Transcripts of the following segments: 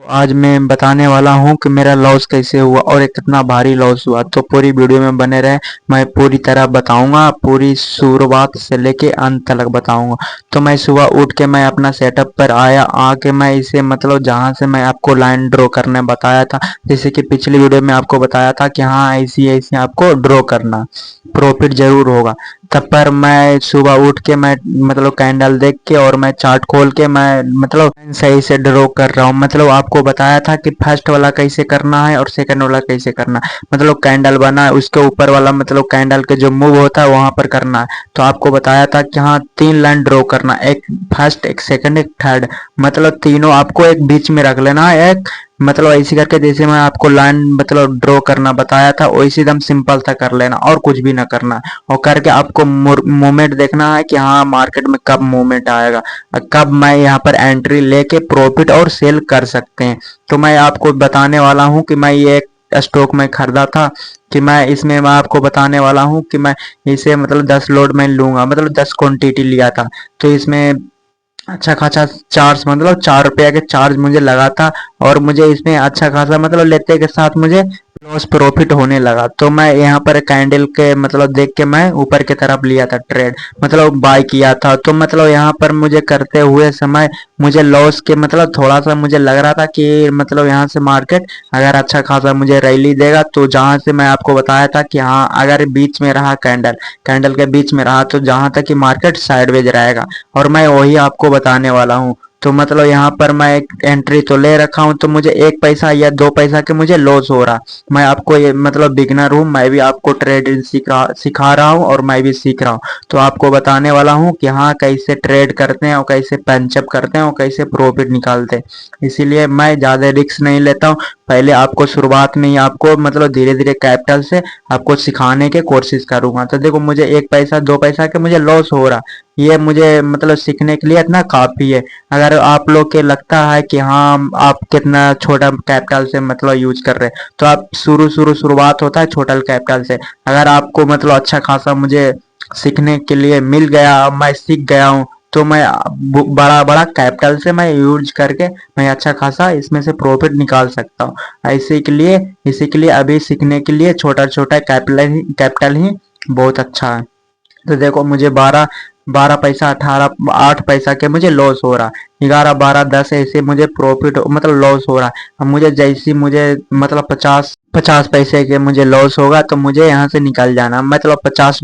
आज मैं बताने वाला हूँ कि मेरा लॉस कैसे हुआ और ये कितना भारी लॉस हुआ। तो पूरी वीडियो में बने रहे। मैं पूरी तरह बताऊंगा, पूरी शुरुआत से लेके अंत तक बताऊंगा। तो मैं सुबह उठ के मैं अपना सेटअप पर आया, आके मैं इसे मतलब जहाँ से मैं आपको लाइन ड्रॉ करने बताया था, जैसे कि पिछली वीडियो में आपको बताया था कि हाँ ऐसी ऐसी आपको ड्रॉ करना, प्रॉफिट जरूर होगा। तब पर मैं सुबह उठ के मैं मतलब कैंडल देख के और मैं चार्ट खोल के मैं मतलब सही से ड्रॉ कर रहा हूँ। मतलब आपको बताया था कि फर्स्ट वाला कैसे करना है और सेकंड वाला कैसे करना है। मतलब कैंडल बना है उसके ऊपर वाला मतलब कैंडल के जो मूव होता है वहां पर करना है। तो आपको बताया था कि हाँ 3 लाइन ड्रॉ करना, एक फर्स्ट, एक सेकंड, एक थर्ड। मतलब तीनों आपको एक बीच में रख लेना है। एक मतलब ऐसे करके जैसे मैं आपको लाइन मतलब ड्रॉ करना बताया था वैसे एकदम सिंपल सा कर लेना और कुछ भी ना करना। और करके आपको मूवमेंट देखना है कि हाँ मार्केट में कब मूवमेंट आएगा, कब मैं यहाँ पर एंट्री लेके प्रॉफिट और सेल कर सकते हैं। तो मैं आपको बताने वाला हूँ कि मैं ये एक स्टॉक में खरीदा था, कि मैं इसमें मैं आपको बताने वाला हूँ कि मैं इसे मतलब 10 लोड में लूंगा, मतलब 10 क्वांटिटी लिया था। तो इसमें अच्छा खासा चार्ज मतलब 4 रुपया के चार्ज मुझे लगा था। और मुझे इसमें अच्छा खासा मतलब लेते के साथ मुझे लॉस प्रॉफिट होने लगा। तो मैं यहाँ पर कैंडल के मतलब देख के मैं ऊपर की तरफ लिया था ट्रेड, मतलब बाय किया था। तो मतलब यहाँ पर मुझे करते हुए समय मुझे लॉस के मतलब थोड़ा सा मुझे लग रहा था कि मतलब यहाँ से मार्केट अगर अच्छा खासा मुझे रैली देगा, तो जहाँ से मैं आपको बताया था कि हाँ अगर बीच में रहा कैंडल, कैंडल के बीच में रहा तो जहाँ तक कि मार्केट साइडवेज रहेगा। और मैं वही आपको बताने वाला हूँ। तो मतलब यहाँ पर मैं एक एंट्री तो ले रखा हूँ, तो मुझे 1 पैसा या 2 पैसा के मुझे लॉस हो रहा। मैं आपको ये मतलब बिगनर हूँ, मैं भी आपको ट्रेडिंग सिखा रहा हूँ और मैं भी सीख रहा हूँ। तो आपको बताने वाला हूँ कि हाँ कैसे ट्रेड करते हैं और कैसे पंचअप करते हैं और कैसे प्रॉफिट निकालते हैं। इसीलिए मैं ज़्यादा रिस्क नहीं लेता हूँ। पहले आपको शुरुआत में ही आपको मतलब धीरे धीरे कैपिटल से आपको सिखाने की कोशिश करूंगा। तो देखो मुझे 1 पैसा 2 पैसा के मुझे लॉस हो रहा, ये मुझे मतलब सीखने के लिए इतना काफी है। अगर आप लोग के लगता है कि हाँ आप कितना छोटा कैपिटल से मतलब यूज कर रहे हैं, तो आप शुरुआत होता है छोटा कैपिटल से। अगर आपको मतलब अच्छा खासा मुझे सीखने के लिए मिल गया, मैं सीख गया हूँ, तो मैं बड़ा बड़ा कैपिटल से मैं यूज करके मैं अच्छा खासा इसमें से प्रॉफिट निकाल सकता हूँ। इसी के लिए अभी सीखने के लिए छोटा छोटा कैपिटल ही बहुत अच्छा है। तो देखो मुझे 12 12 पैसा 8 पैसा के मुझे लॉस हो रहा, 11 12 10 ऐसे मुझे प्रॉफिट मतलब लॉस हो रहा। अब मुझे जैसी मुझे मतलब 50 50 पैसे के मुझे लॉस होगा तो मुझे यहाँ से निकल जाना। मतलब 50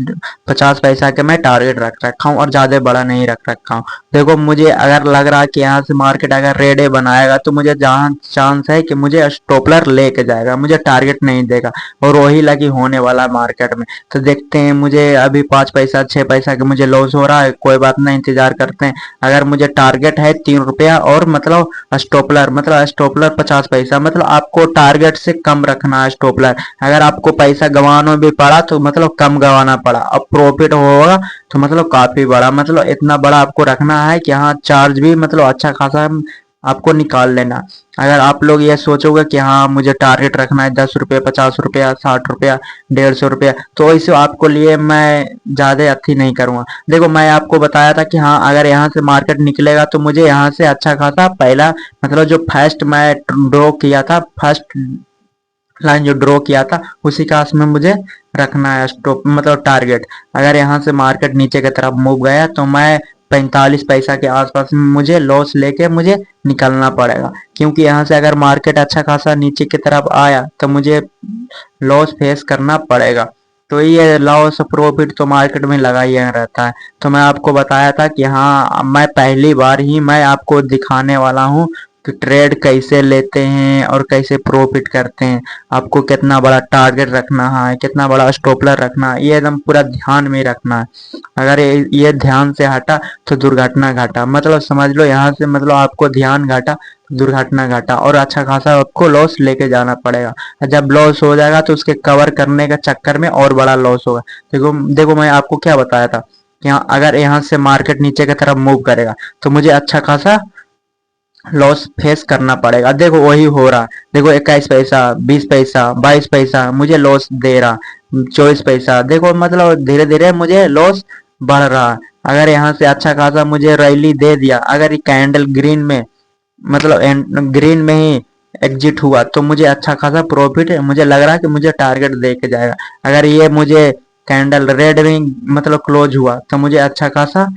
50 पैसा के मैं टारगेट रख रखा हूँ और ज्यादा बड़ा नहीं रख रखा हूँ। देखो मुझे अगर लग रहा है कि यहाँ से मार्केट अगर रेड डे बनाएगा तो मुझे जहाँ चांस है कि मुझे स्टॉपलर लेके जाएगा, मुझे टारगेट नहीं देगा। और वही लगी होने वाला मार्केट में। तो देखते हैं, मुझे अभी 5 पैसा 6 पैसा के मुझे लॉस हो रहा है, कोई बात नहीं, इंतजार करते हैं। अगर मुझे टारगेट है 3 रुपया और मतलब स्टॉपलर 50 पैसा, मतलब आपको टारगेट से कम रखना है स्टॉपलर। अगर आपको पैसा गंवाना भी पड़ा तो मतलब कम गंवाना पड़ा, अब प्रॉफिट होगा तो मतलब काफी बड़ा, मतलब इतना बड़ा आपको रखना है कि हाँ चार्ज भी मतलब अच्छा खासा आपको निकाल लेना। अगर आप लोग ये सोचोगे कि हाँ मुझे टारगेट रखना है 10 रुपये 50 रुपया 60 रुपया 150 रुपया, तो ऐसे आपको लिए मैं ज्यादा अथी नहीं करूंगा। देखो मैं आपको बताया था कि हाँ अगर यहाँ से मार्केट निकलेगा तो मुझे यहाँ से अच्छा खासा पहला मतलब जो फर्स्ट मैं ड्रॉ किया था, फर्स्ट लाइन जो ड्रॉ किया था उसी का में मुझे रखना है स्टॉप मतलब टारगेट। अगर यहाँ से मार्केट नीचे की तरफ मूव गया तो मैं 45 पैसा के आसपास में मुझे लॉस लेके मुझे निकलना पड़ेगा, क्योंकि यहाँ से अगर मार्केट अच्छा खासा नीचे की तरफ आया तो मुझे लॉस फेस करना पड़ेगा। तो ये लॉस प्रॉफिट तो मार्केट में लगा ही रहता है। तो मैं आपको बताया था कि हाँ मैं पहली बार ही मैं आपको दिखाने वाला हूँ कि ट्रेड कैसे लेते हैं और कैसे प्रॉफिट करते हैं। आपको कितना बड़ा टारगेट रखना है, कितना बड़ा स्टॉपलर रखना है, ये एकदम पूरा ध्यान में रखना है। अगर ये ध्यान से हटा तो दुर्घटना घटा, मतलब समझ लो यहाँ से मतलब आपको ध्यान घटा तो दुर्घटना घटा और अच्छा खासा आपको लॉस लेके जाना पड़ेगा। जब लॉस हो जाएगा तो उसके कवर करने का चक्कर में और बड़ा लॉस होगा। देखो देखो मैं आपको क्या बताया था कि अगर यहाँ से मार्केट नीचे की तरफ मूव करेगा तो मुझे अच्छा खासा लॉस फेस करना पड़ेगा। देखो वही हो रहा, देखो 21 पैसा 20 पैसा 22 पैसा मुझे लॉस दे रहा, 24 पैसा, देखो मतलब धीरे धीरे मुझे लॉस बढ़ रहा। अगर यहाँ से अच्छा खासा मुझे रैली दे दिया, अगर ये कैंडल ग्रीन में मतलब ग्रीन में ही एग्जिट हुआ तो मुझे अच्छा खासा प्रॉफिट मुझे लग रहा है कि मुझे टारगेट दे के जाएगा। अगर ये मुझे कैंडल रेड में मतलब क्लोज हुआ तो मुझे अच्छा खासा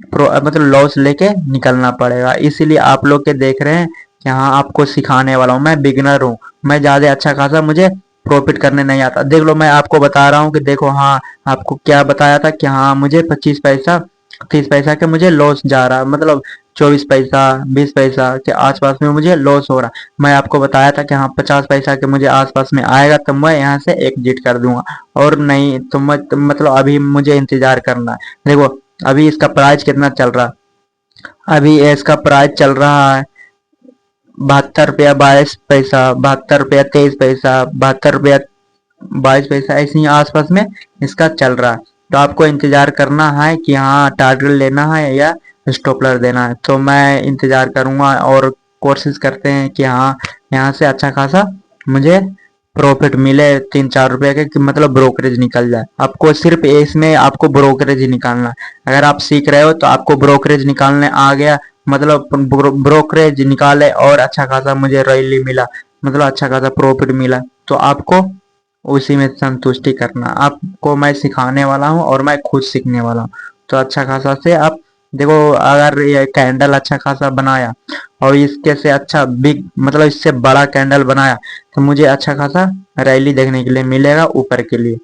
मतलब लॉस लेके निकलना पड़ेगा। इसीलिए आप लोग के देख रहे हैं कि हाँ आपको सिखाने वाला हूँ, मैं बिगनर हूँ, मैं ज्यादा अच्छा खासा मुझे प्रॉफिट करने नहीं आता। देख लो मैं आपको बता रहा हूँ कि देखो हाँ आपको क्या बताया था कि हाँ मुझे 25 पैसा 30 पैसा के मुझे लॉस जा रहा है, मतलब 24 पैसा 20 पैसा के आसपास में मुझे लॉस हो रहा। मैं आपको बताया था कि हाँ 50 पैसा के मुझे आसपास में आएगा तो मैं यहाँ से एग्जिट कर दूंगा, और नहीं तो मैं तो मतलब अभी मुझे इंतजार करना है। देखो अभी इसका प्राइस कितना चल रहा है, अभी इसका प्राइस चल रहा है 72 रुपया 22 पैसा, 72 रुपया 23 पैसा, 72 रुपया 22 पैसा, ऐसे ही आसपास में इसका चल रहा है। तो आपको इंतजार करना है कि हाँ टारगेट लेना है या स्टॉपलर देना है। तो मैं इंतजार करूंगा और कोशिश करते हैं कि हाँ यहाँ से अच्छा खासा मुझे प्रॉफिट मिले 3-4 रुपए के, कि मतलब ब्रोकरेज निकल जाए। आपको सिर्फ इसमें आपको ब्रोकरेज ही निकालना है। अगर आप सीख रहे हो तो आपको ब्रोकरेज निकालने आ गया, मतलब ब्रोकरेज निकाले और अच्छा खासा मुझे रैली मिला, मतलब अच्छा खासा प्रॉफिट मिला, तो आपको उसी में संतुष्टि करना। आपको मैं सिखाने वाला हूँ और मैं खुद सीखने वाला हूँ। तो अच्छा खासा से आप देखो, अगर ये कैंडल अच्छा खासा बनाया और इसके से अच्छा बिग मतलब इससे बड़ा कैंडल बनाया तो मुझे अच्छा खासा रैली देखने के लिए मिलेगा ऊपर के लिए।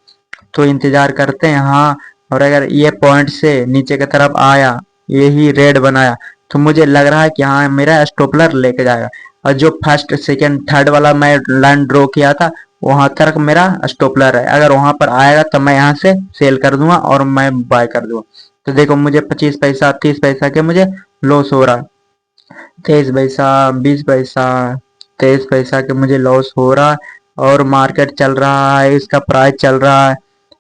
तो इंतजार करते हैं हाँ। और अगर ये पॉइंट से नीचे की तरफ आया, यही रेड बनाया, तो मुझे लग रहा है कि हाँ मेरा स्टॉपलर लेके जाएगा। और जो फर्स्ट सेकंड थर्ड वाला मैं लाइन ड्रॉ किया था वहां तक मेरा स्टॉपलर है, अगर वहां पर आएगा तो मैं यहाँ से सेल कर दूंगा और मैं बाय कर दूंगा। तो देखो मुझे 25 पैसा 30 पैसा के मुझे लॉस हो रहा है, 23 पैसा 20 पैसा 23 पैसा के मुझे लॉस हो रहा है। और मार्केट चल रहा है, इसका प्राइस चल रहा है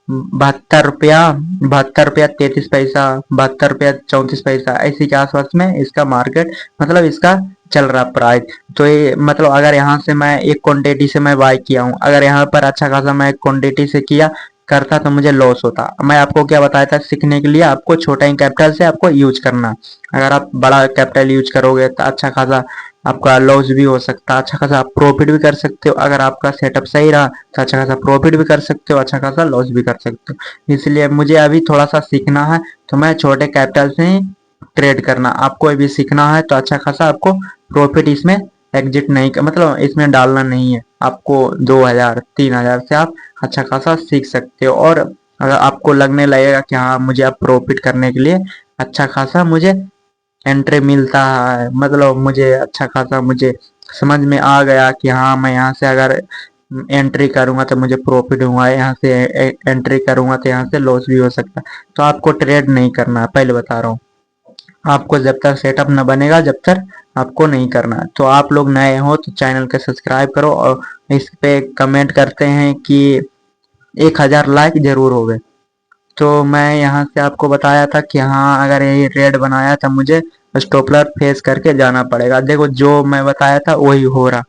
72 रुपया 72 रुपया 33 पैसा, 72 रुपया 34 पैसा, ऐसी के आसपास में इसका मार्केट मतलब इसका चल रहा प्राइस। तो ये मतलब अगर यहाँ से मैं एक क्वांटिटी से मैं बाय किया हूँ, अगर यहाँ पर अच्छा खासा मैं एक क्वांटिटी से किया करता तो मुझे लॉस होता। मैं आपको क्या बताया था सीखने के लिए, आपको छोटा ही कैपिटल से आपको यूज करना। अगर आप बड़ा कैपिटल यूज करोगे तो अच्छा खासा आपका लॉस भी हो सकता है, अच्छा खासा आप प्रॉफिट भी कर सकते हो। अगर आपका सेटअप सही रहा तो अच्छा खासा प्रॉफिट भी कर सकते हो, अच्छा खासा लॉस भी कर सकते हो। इसलिए मुझे अभी थोड़ा सा सीखना है, तो मैं छोटे कैपिटल से ही ट्रेड करना। आपको भी सीखना है तो अच्छा खासा आपको प्रॉफिट इसमें एग्जिट नहीं मतलब इसमें डालना नहीं है। आपको 2000 3000 से आप अच्छा खासा सीख सकते हो। और अगर आपको लगने लगेगा कि हाँ मुझे अब प्रॉफिट करने के लिए अच्छा खासा मुझे एंट्री मिलता है, मतलब मुझे अच्छा खासा मुझे समझ में आ गया कि हाँ मैं यहाँ से अगर एंट्री करूंगा तो मुझे प्रॉफिट हुआ, यहाँ से एंट्री करूंगा तो यहाँ से लॉस भी हो सकता है। तो आपको ट्रेड नहीं करना है, पहले बता रहा हूँ। आपको जब तक सेटअप न बनेगा जब तक आपको नहीं करना है। तो आप लोग नए हो तो चैनल को सब्सक्राइब करो और इस पे कमेंट करते हैं कि 1000 लाइक जरूर हो गए। तो मैं यहाँ से आपको बताया था कि हाँ अगर ये रेड बनाया तो मुझे स्टॉपलर फेस करके जाना पड़ेगा। देखो जो मैं बताया था वही हो रहा।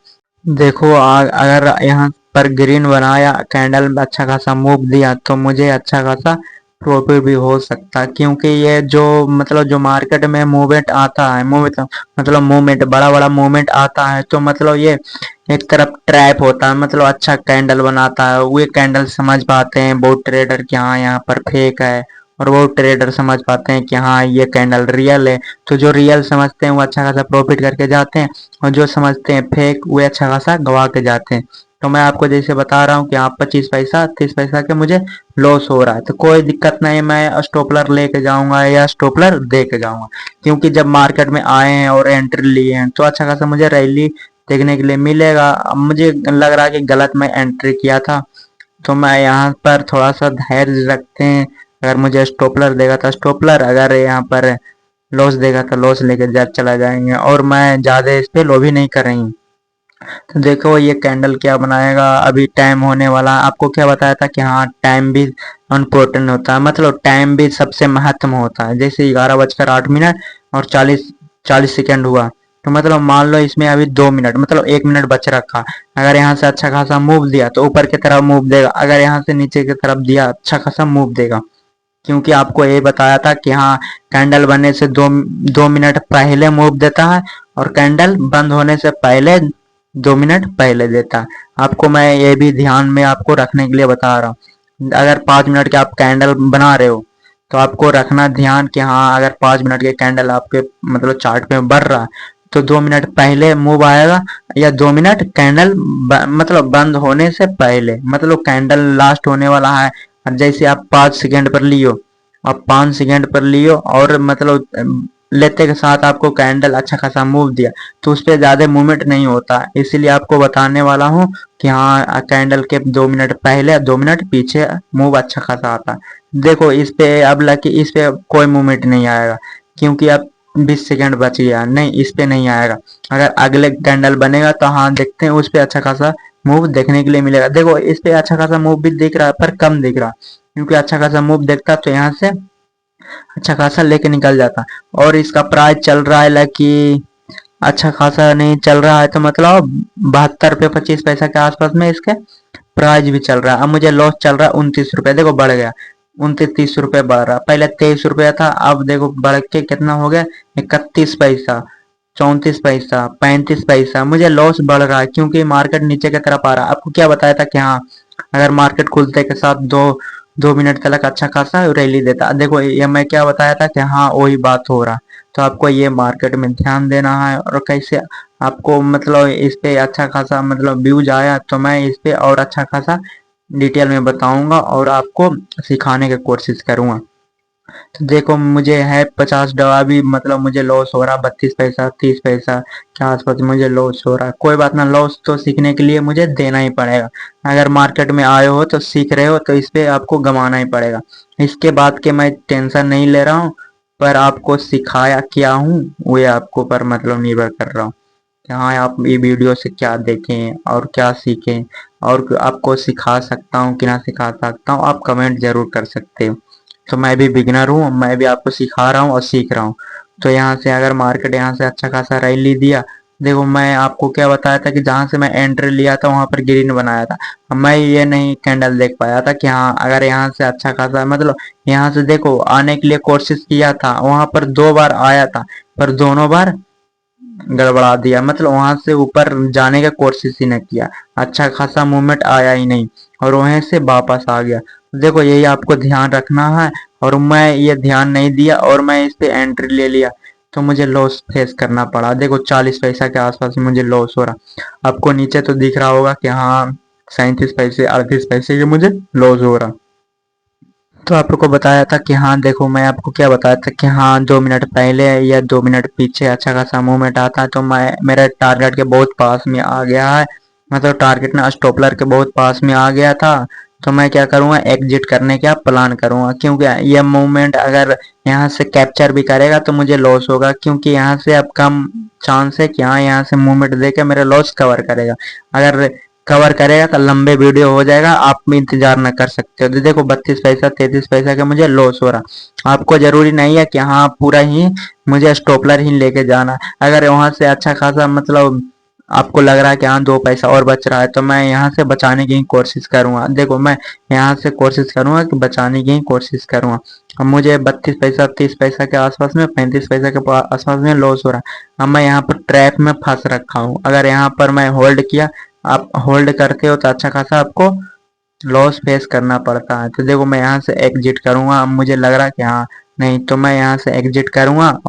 देखो अगर यहाँ पर ग्रीन बनाया कैंडल में अच्छा खासा मूव दिया तो मुझे अच्छा खासा प्रॉफिट भी हो सकता है, क्योंकि ये जो मतलब जो मार्केट में मूवमेंट आता है मूवमेंट मतलब मूवमेंट बड़ा बड़ा मूवमेंट आता है तो मतलब ये एक तरफ ट्रैप होता है, मतलब अच्छा कैंडल बनाता है। वे कैंडल समझ पाते हैं बहुत ट्रेडर कि हाँ यहाँ पर फेक है, और वो ट्रेडर समझ पाते हैं कि हाँ ये कैंडल रियल है। तो जो रियल समझते हैं वो अच्छा खासा प्रॉफिट करके जाते हैं, और जो समझते हैं फेक वो अच्छा खासा गवा के जाते हैं। तो मैं आपको जैसे बता रहा हूँ कि हाँ 25 पैसा 30 पैसा के मुझे लॉस हो रहा है तो कोई दिक्कत नहीं, मैं स्टॉपलर लेके जाऊंगा या स्टॉपलर दे के जाऊंगा। क्योंकि जब मार्केट में आए हैं और एंट्री लिए हैं तो अच्छा खासा मुझे रैली देखने के लिए मिलेगा। अब मुझे लग रहा है कि गलत मैं एंट्री किया था, तो मैं यहाँ पर थोड़ा सा धैर्य रखते हैं। अगर मुझे स्टॉपलर देगा तो स्टॉपलर, अगर यहाँ पर लॉस देगा तो लॉस लेके जा चला जाएंगे, और मैं ज्यादा इस पे लोभी नहीं करेंगे। तो देखो ये कैंडल क्या बनाएगा, अभी टाइम होने वाला। आपको क्या बताया था कि हाँ टाइम भी इम्पोर्टेंट होता है, मतलब टाइम भी सबसे महत्व होता है। जैसे 11:08 और 40 40 सेकेंड हुआ, तो मतलब मान लो इसमें अभी 2 मिनट मतलब 1 मिनट बच रखा। अगर यहाँ से अच्छा खासा मूव दिया तो ऊपर की तरफ मूव देगा, अगर यहाँ से नीचे की तरफ दिया अच्छा खासा मूव देगा। क्योंकि आपको ये बताया था कि हाँ कैंडल बनने से 2 2 मिनट पहले मूव देता है, और कैंडल बंद होने से पहले 2 मिनट पहले देता है। आपको मैं ये भी ध्यान में आपको रखने के लिए बता रहा हूँ। अगर 5 मिनट के आप कैंडल बना रहे हो तो आपको रखना ध्यान कि हाँ, अगर 5 मिनट के कैंडल आपके मतलब चार्ट में बढ़ रहा है तो 2 मिनट पहले मूव आएगा, या 2 मिनट कैंडल मतलब बंद होने से पहले, मतलब कैंडल लास्ट होने वाला है और जैसे आप 5 सेकेंड पर लियो, अब 5 सेकेंड पर लियो और मतलब लेते के साथ आपको कैंडल अच्छा खासा मूव दिया तो उस पर ज्यादा मूवमेंट नहीं होता, इसीलिए आपको बताने वाला हूँ कि हाँ, कैंडल के 2 मिनट पहले 2 मिनट पीछे मूव अच्छा खासा आता है। देखो इस पे अब लकी इस पे कोई मूवमेंट नहीं आएगा क्योंकि अब 20 सेकेंड बच गया, नहीं इस पे नहीं आएगा। अगर अगले कैंडल बनेगा तो हाँ देखते हैं, उस पे अच्छा खासा मूव देखने के लिए मिलेगा। देखो इस पे अच्छा खासा मूव भी दिख रहा है पर कम दिख रहा, क्योंकि अच्छा खासा मूव देखता तो यहाँ से अच्छा खासा लेके निकल जाता। और इसका प्राइस चल रहा है लकी अच्छा खासा नहीं चल रहा है तो मतलब 72 रुपये 25 पैसा के आसपास में इसके प्राइस भी चल रहा है। अब मुझे लॉस चल रहा है 29 रुपये, देखो बढ़ गया 29 30 रुपये बढ़ रहा, पहले 23 रुपया था, अब देखो बढ़ के कितना हो गया 31 पैसा 34 पैसा 35 पैसा। मुझे लॉस बढ़ रहा है क्योंकि मार्केट नीचे की तरफ आ रहा है। आपको क्या बताया था कि हाँ, अगर मार्केट खुलते के साथ 2 मिनट तक अच्छा खासा रैली देता, देखो ये मैं क्या बताया था कि हाँ वही बात हो रहा। तो आपको ये मार्केट में ध्यान देना है और कैसे आपको मतलब इस पे अच्छा खासा मतलब व्यूज आया तो मैं इस पे और अच्छा खासा डिटेल में बताऊंगा और आपको सिखाने की कोशिश करूंगा। तो देखो मुझे है 50 डबा भी मतलब मुझे लॉस हो रहा, 32 पैसा 30 पैसा के आसपास मुझे लॉस हो रहा है। कोई बात ना, लॉस तो सीखने के लिए मुझे देना ही पड़ेगा। अगर मार्केट में आए हो तो सीख रहे हो तो इस पे आपको गंवाना ही पड़ेगा। इसके बाद के मैं टेंशन नहीं ले रहा हूँ, पर आपको सिखाया क्या हूँ वो आपको पर मतलब निर्भर कर रहा हूँ कि हाँ, आप ये वीडियो से क्या देखें और क्या सीखें, और आपको सिखा सकता हूँ कि ना सिखा सकता हूँ आप कमेंट जरूर कर सकते हो। तो मैं भी बिगनर हूँ, मैं भी आपको सिखा रहा हूँ और सीख रहा हूँ। तो यहाँ से अगर मार्केट यहाँ से अच्छा खासा रैली दिया, देखो मैं आपको क्या बताया था कि जहाँ से मैं एंट्री लिया था वहां पर ग्रीन बनाया था। अब मैं ये नहीं कैंडल देख पाया था कि हाँ, अगर यहाँ से अच्छा खासा मतलब यहाँ से देखो आने के लिए कोशिश किया था, वहां पर 2 बार आया था पर दोनों बार गड़बड़ा दिया, मतलब वहां से ऊपर जाने का कोशिश ही न किया, अच्छा खासा मूवमेंट आया ही नहीं और वहीं से वापस आ गया। देखो यही आपको ध्यान रखना है, और मैं ये ध्यान नहीं दिया और मैं इस पे एंट्री ले लिया तो मुझे लॉस फेस करना पड़ा। देखो 40 पैसा के आसपास मुझे लॉस हो रहा, आपको नीचे तो दिख रहा होगा कि हाँ 37 पैसे 38 पैसे के मुझे लॉस हो रहा। तो आपको बताया था कि हाँ देखो मैं आपको क्या बताया था कि हाँ 2 मिनट पहले या 2 मिनट पीछे अच्छा खासा मूवमेंट आता है तो मैं मेरे टारगेट के बहुत पास में आ गया है, मतलब टारगेट ना स्टॉपलर के बहुत पास में आ गया था। तो मैं क्या करूँगा, एग्जिट करने का प्लान करूँगा, क्योंकि ये मूवमेंट अगर यहाँ से कैप्चर भी करेगा तो मुझे लॉस होगा, क्योंकि यहाँ से अब कम चांस है कि हाँ यहाँ से मूवमेंट देके मेरे लॉस कवर करेगा। अगर कवर करेगा तो लंबे वीडियो हो जाएगा, आप भी इंतजार न कर सकते हो। तो देखो 32 पैसा 33 पैसा का मुझे लॉस हो रहा। आपको जरूरी नहीं है कि हाँ पूरा ही मुझे स्टॉपलर ही लेके जाना। अगर वहां से अच्छा खासा मतलब आपको लग रहा है कि हाँ 2 पैसा और बच रहा है तो मैं यहाँ से बचाने की ही कोशिश करूंगा। देखो मैं यहाँ से कोशिश करूंगा कि बचाने की ही कोशिश करूंगा। अब मुझे 32 पैसा 30 पैसा के आसपास में 35 पैसा के आसपास में लॉस हो रहा है। अब मैं यहाँ पर ट्रैप में फंस रखा हूँ, अगर यहाँ पर मैं होल्ड किया, आप होल्ड करते हो तो अच्छा खासा आपको लॉस फेस करना पड़ता है। तो देखो मैं यहाँ से एग्जिट करूंगा, अब मुझे लग रहा है कि हाँ नहीं, तो मैं यहाँ से एग्जिट करूंगा और